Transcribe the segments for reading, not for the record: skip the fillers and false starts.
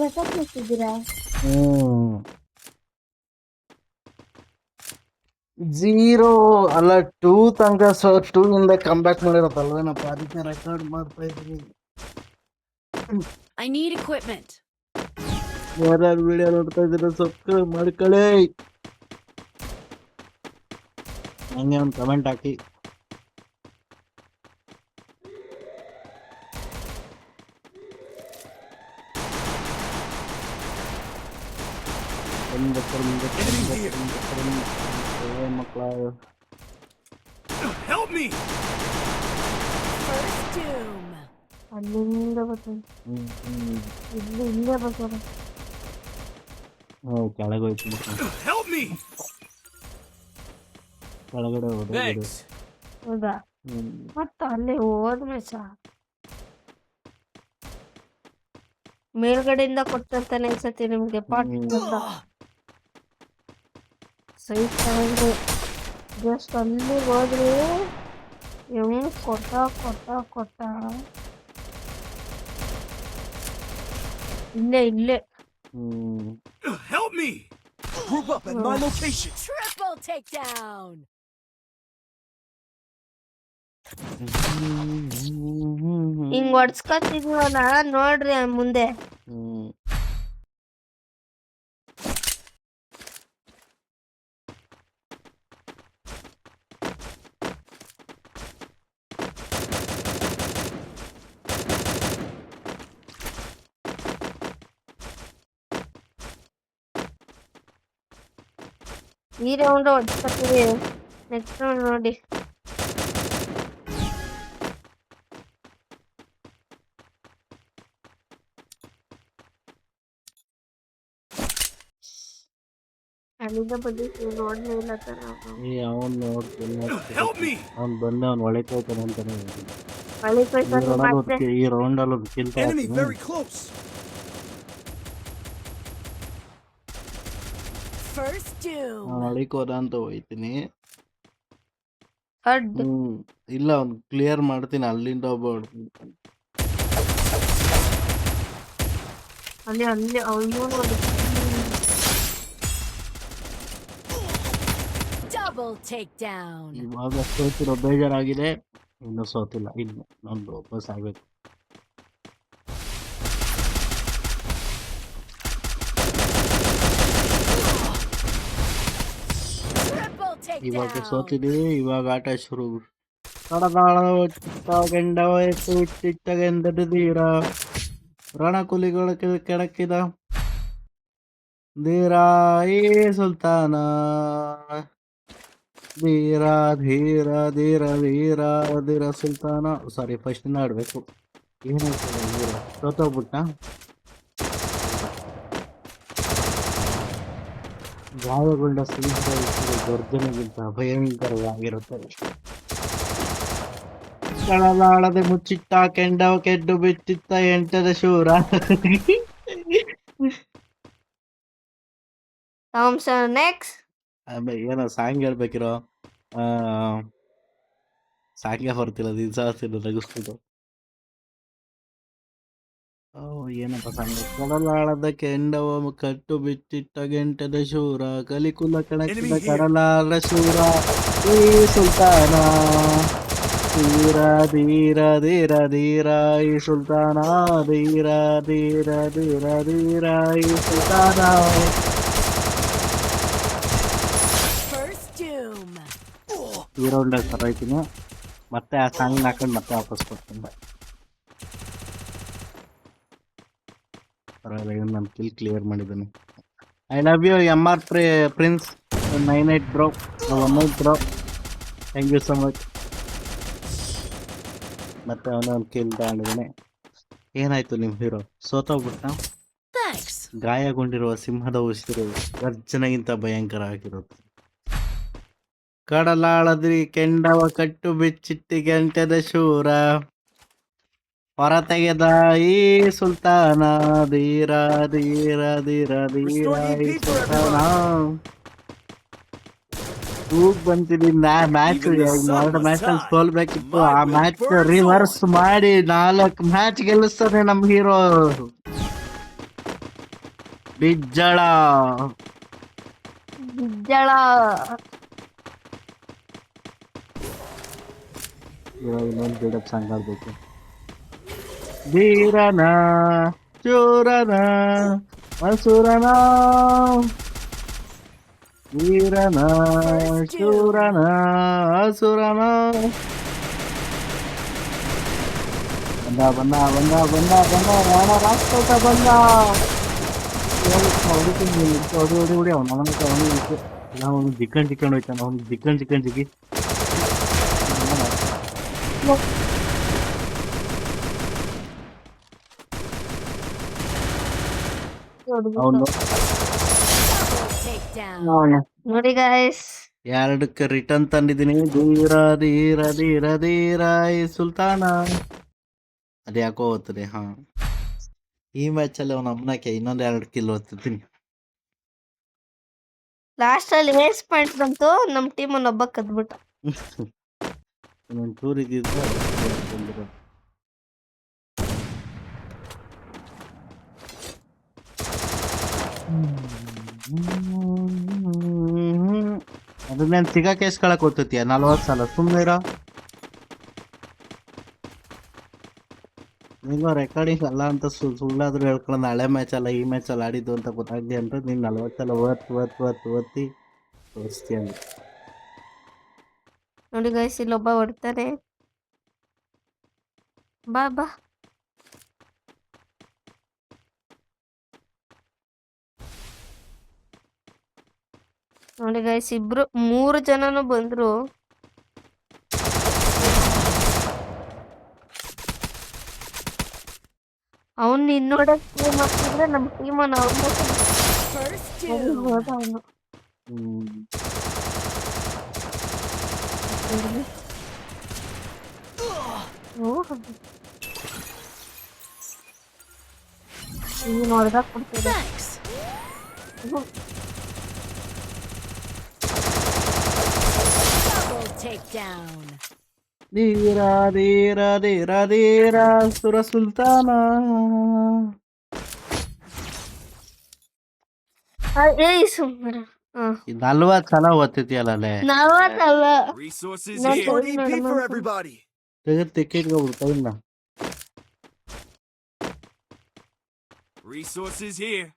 Record ಮಾಡ್ತಿದ್ದೀರಾ? ಹ್ಮ್ 0 ಅಲ್ಲ 2 ತನಕ 2 ಇಂದ ಕಮ್ ಬ್ಯಾಕ್ ಮಾಡಿರೋದಲ್ವೇನಪ್ಪ, ಅದಕ್ಕೆ ರೆಕಾರ್ಡ್ ಮಾಡ್ತಾ ಇದೀನಿ. I need equipment. ಯಾರ್ಯಾರು ವಿಡಿಯೋ ನೋಡ್ತಾ ಇದ್ದೀರಾ ಸಬ್ಸ್ಕ್ರೈಬ್ ಮಾಡ್ಕೊಳ್ಳಿ, ಹಂಗೆ ಒಂದು ಕಮೆಂಟ್ ಹಾಕಿ. ಮಕ್ಕಳ Help me! First doom. ಅಲ್ಲಿಂದ ಬರ್ತಾನೆ. ಇಲ್ಲೇ ಬರ್ತಾನೆ. ಕೆಳಗೆ ಹೋಯ್ತು Help me! ಕೆಳಗಡೆ ಹೋದ. Thanks. ಹೌದಾ? ಮತ್ತ ಅಲ್ಲಿ ಹೋದ್ಮೇಲೆ ಸಾಕು. ಮೇಲ್ಗಡೆಯಿಂದ ಕೊಟ್ಟಂತಾನೆ ಅನ್ಸತ್ತೆ ನಿಮ್ಗೆ ಪಾಟ್ ಅಂತ. ಸೈಟ್ ತಗೊಂಡ್ರೆ ಜಸ್ಟ್ ಅಲ್ಲಿ ಹೋದ್ರೆ ಹೆಂಗ್ ಕೊಟ್ಟ ಇಲ್ಲೇ Help me! Group up at my location. Triple takedown. ಹಿಂಗ್ ಹೊಡ್ಸ್ಕೊತಿದ್ವಲ್ಲ ನೋಡ್ರಿ ಮುಂದೆ. ಈ ರೌಂಡ್ ಹೊಡ್ಸ್ಕೊತೀವಿ, ನೆಕ್ಸ್ಟ್ ರೌಂಡ್ ನೋಡಿ. ಅಲ್ಲಿಂದ ಬಂದಿತ್ತು ನೋಡ್ಲೇ ಇಲ್ಲ ತರ. ಅವನ್ ಅವ್ನ್ ಬಂದ ಅವ್ನ್ ಒಳಕ್ಕೆ ಹೋಗ್ತಾನೆ ಅಂತಾನೆ ಈ ರೌಂಡ್ ಅಲ್ಲಿ Enemy very close. First doom. ಒಳಕ್ಕೆ ಹೋದ ಅಂತ ಹೋಯ್ತೀನಿ. ಅಡ್ ಇಲ್ಲ ಅವ್ನ್ ಕ್ಲಿಯರ್ ಮಾಡ್ತೀನಿ, ಅಲ್ಲಿಂದ ಒಬ್ಬ ಅಲ್ಲಿ ಅವನು ನೋಡಿ. Double takedown. ಇವಾಗ ಸೋತಿರೋ ಬೇಜಾರಾಗಿದೆ, ಇನ್ನು ಸೋತಿಲ್ಲ, ಇನ್ನು ಒಂದು ವಾಪಸ್ ಆಗ್ಬೇಕು. Triple ಇವಾಗ takedown. ಸೋತಿದೀವಿ, ಇವಾಗ ಆಟ ಶುರು. ಕಡದಾಳವೆಂದೀರ ರಣಕುಲಿಗಳ ಕೆಳಕ್ಕಿದ ಧೀರಾ ಈ ಸುಲ್ತಾನ, ಧೀರ ಧೀರ ಧೀರ ಧೀರ ಧೀರ ಸುಲ್ತಾನ. ಸಾರಿ, ಫಸ್ಟ್ ಇಂದ ಆಡ್ಬೇಕು. ಏನಾಯ್ತದೆ ಧೀರ ಸೋತೋಗ್ಬಿಟ್ಟ. ಗಾಯಗೊಂಡ ಸಿಂಹದ ಗರ್ಜನೆಗಿಂತ ಭಯಂಕರವಾಗಿರುತ್ತದೆ. ಕಳಲಾಳದೆ ಮುಚ್ಚಿಟ್ಟ ಕೆಂಡವ ಕೆಡ್ಡು ಬಿಟ್ಟಿತ್ತ ಎಂಟದ ಶೂರ. ನೆಕ್ಸ್ಟ್ ಏನೋ ಸಾಂಗ್ ಹೇಳ್ಬೇಕಿರೋ, ಸಾಂಗೇ ಬರ್ತಿಲ್ಲ, ದಿನ ನಗಿಸ್ಬಿಟ್ಟು. ಏನಪ್ಪ ಸಾಂಗ್? ಕಡಲಾಳದ ಕೆಂಡವ ಕಟ್ಟು ಬಿಟ್ಟಿಟ್ಟ ಗೆಂಟದ ಶೂರ, ಕಲಿಕುಲ ಕಣಕ್ಕಿದ ಕಡಲಾಳ ಶೂರ ಈ ಸುಲ್ತಾನ, ಧೀರ ಧೀರ ಧೀರ ಧೀರ ಈ ಸುಲ್ತಾನ, ಧೀರ ಧೀರ ಧೀರ ಧೀರ ಈ ಸುಲ್ತಾನ. First doom. ಈ ರೌಂಡ್ ಸರಾಯ್ತೀನಿ, ಮತ್ತೆ ಆ ಸಾಂಗ್ ಹಾಕೊಂಡು ಮತ್ತೆ ವಾಪಸ್ ಕೊಡ್ತೀನಿ. ಪರವಾಗಿಲ್ಲ, ನಾನು ಕಿಲ್ ಕ್ಲಿಯರ್ ಮಾಡಿದ್ದೀನಿ. I love you MR prince 98 bro, 18 bro, thank you so much. ಮತ್ತೆ ಅವನೊಂದು ಕಿಲ್ ತಗೊಂಡಿದ್ದಾನೆ. ಏನಾಯ್ತು ನಿಮ್ಮ ಹೀರೋ? ಸೋತೋಗ್ಬಿಟ್ಟ. Thanks. ಗಾಯಗೊಂಡಿರುವ ಸಿಂಹದ ಉಸಿರು ಗರ್ಜನೆಗಿಂತ ಭಯಂಕರ ಆಗಿರುತ್ತೆ. ಕಡಲಾಳದ್ರಿ ಕೆಂಡವ ಕಟ್ಟು ಬಿಚ್ಚಿಟ್ಟಿ ಗಂಟೆದ ಶೂರ, ಹೊರತೆಗೆದ ಈ ಸುಲ್ತಾನ, ಧೀರ ಧೀರ ಧೀರ ಧೀರ ಈ ಸುಲ್ತಾನ. ಕೂಗ್ ಬಂತೀನಿ ಮ್ಯಾಚ್ Even the sun ಎರಡು was ಮ್ಯಾಚ್ ಅಲ್ಲಿ tied. ಸೋಲ್ಬೇಕಿತ್ತು My ಆ will match burns reverse on. ಮಾಡಿ 4 ಮ್ಯಾಚ್ ಗೆಲ್ಲಿಸ್ತಾನೆ ನಮ್ ಹೀರೋ ಬಿಜ್ಜಳ ಬಿಜ್ಜಳ. ಇವಾಗ ಇನ್ನೊಂದು ಬಿಲ್ಡಪ್ ಸಾಂಗ್ ಆಡ್ಬೇಕು. ಧೀರನ ಚೂರನ ಮಸೂರನ ವೀರನ ಶೂರನ ಅಸುರನ ಬಂದ ಬಂದ ಬಂದ ಬಂದ ಬಂದ ರಾಣ ರಾಕ್ಷಸ ಬಂದ. ಹೊಡಿ ಹೊಡಿ ಹೊಡಿ ಅವನು ಜಿಕ್ಕಂಡ್ ಹೋಯ್ತಾನ ಅವ್ನು ಜಿಕ್ಕಂಡ್ ಜಿಗಿ ಅವನು Double takedown. ನೋಡಿ ಗಾಯ್ಸ್, 2ಕ್ಕೆ ರಿಟರ್ನ್ ತಂದಿದ್ದೀನಿ. ಧೀರ ಧೀರ ಧೀರ ಧೀರ ಈ ಸುಲ್ತಾನ ಅದ್ಯಾಕೋ ಓದ್ತದೆ. ಹಾ, ಈ ಮ್ಯಾಚ್ ಅಲ್ಲಿ ಅವನ ಅಮ್ಮನಕ್ಕೆ ಇನ್ನೊಂದು 2 ಕಿಲ್ ಓದ್ತಿದ್ದೀನಿ. ಲಾಸ್ಟ್ ಅಲ್ಲಿ ಏಸ್ ಪಾಯಿಂಟ್ ಬಂತು, ನಮ್ ಟೀಮ್ ಒಬ್ಬ ಕದ್ಬಿಟ್ಟ. ಇನ್ನೊಂದು ಟೂರ್ ಇದ್ದಿದ್ರೆ ಅದನ್ನ ಸಿಗಕ್ಕೆ ಎಷ್ಟು ಕಳಕ್ ಹೋಗ್ತೈತಿಯ 40 ಸಲ ಸುಮ್ಮನೆ ಇರೋ. ನೀನು ರೆಕಾರ್ಡಿಂಗ್ ಅಲ್ಲ ಅಂತ ಸುಳ್ಳಾದ್ರೂ ಹೇಳ್ಕೊಳ್ಳೋದು. ಹಳೆ ಮ್ಯಾಚ್ ಅಲ್ಲ ಈ ಮ್ಯಾಚ್ ಅಲ್ಲಿ ಆಡಿದ್ದು ಅಂತ ಗೊತ್ತಾಗ್ಲಿ ಅಂತ ನೀನು 40 ಸಲ ಒತ್ತಿ ತೋರಿಸ್ತೀಯ. ನೋಡಿ ಗೈಸ್, ಇಲ್ಲೊಬ್ಬ ಹೊಡ್ತಾನೆ. ಬಾ ಬಾ. ನೋಡಿ ಗೈಸ್, 3 ಜನನು ಬಂದ್ರು. ಅವನ್ ಇನ್ನೋಡಕ್ ಮಾಡ್ತಿದ್ರೆ ನಮ್ ಟೀಮ್ First doom. ಅವನು. ನೋಡ್ದಾಗ ಕೊಡ್ತಿದ್ದೆ. Thanks. Double takedown. ಧೀರ ಧೀರ ಧೀರ ಧೀರ ಸುರ ಸುಲ್ತಾನ. ಏಯ್ ಸುಮ್ಮನೆ. 40 ಸಲ ಓದ್ತಿದ್ಯಲ್ಲೇ. ನಾವಲ್ಲ. Resources No, here. sorry. EDP for everybody. ತೆಗೆದು Resources here.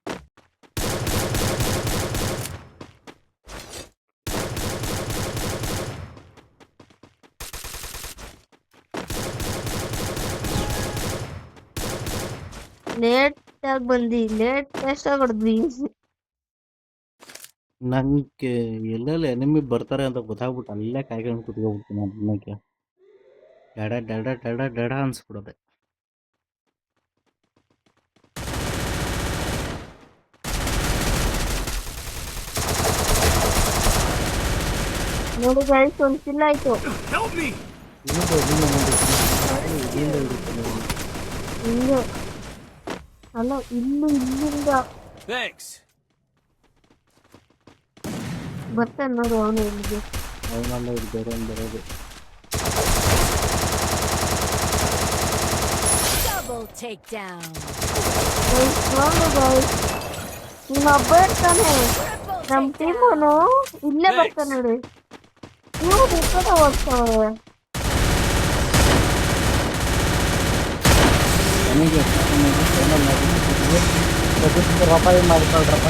ಲೇಟ್ ಆಗಿ ಬಂದಿ, ಲೇಟ್ ಆಗಿ ಹೊಡೆದ್ವಿ. ನಂಗೆ ಎಲ್ಲೆಲ್ಲ ಎನಿಮಿ ಬರ್ತಾರೆ ಅಂತ ಗೊತ್ತಾಗ್ಬಿಟ್ಟು ಅಲ್ಲೇ ಕಾಯ್ಕೊಂಡು ಕುತ್ಕೊಬಿಡ್ತೀನಿ. ಅದನ್ನಕ್ಕೆ ಡಡ ಡಡ ಡಡ ಡಡ ಅನ್ಸ್ಬಿಡೋದೆ. ನೋಡಿ ಗೈಸ್, ಒಂದ್ ಕಿಲ್ ಆಯ್ತು. Help me. ಹಿಂಗೆ ಅಲ್ಲ, ಇಲ್ಲಿಂದ Thanks. ಬರ್ತಾನೆ ನೋಡು ಅವನು ಇಲ್ಲಿಗೆ. ಅವನಲ್ಲ ಇದು ಬರೋದು. Double takedown. ನೋಡು ಗೈಸ್, ಇನ್ನೊಬ್ಬ ಇರ್ತಾನೆ Triple ನಮ್ takedown. ಟೀಮನು. ಇಲ್ಲೇ ಬರ್ತಾನೆ ನೋಡಿ. ಇವ್ರು ಬಿಟ್ಟರೆ ಹೋಗ್ತಾವೆ. ನನಗೆ ಮಾಡ್ಕೊಳ್ರಪ್ಪ.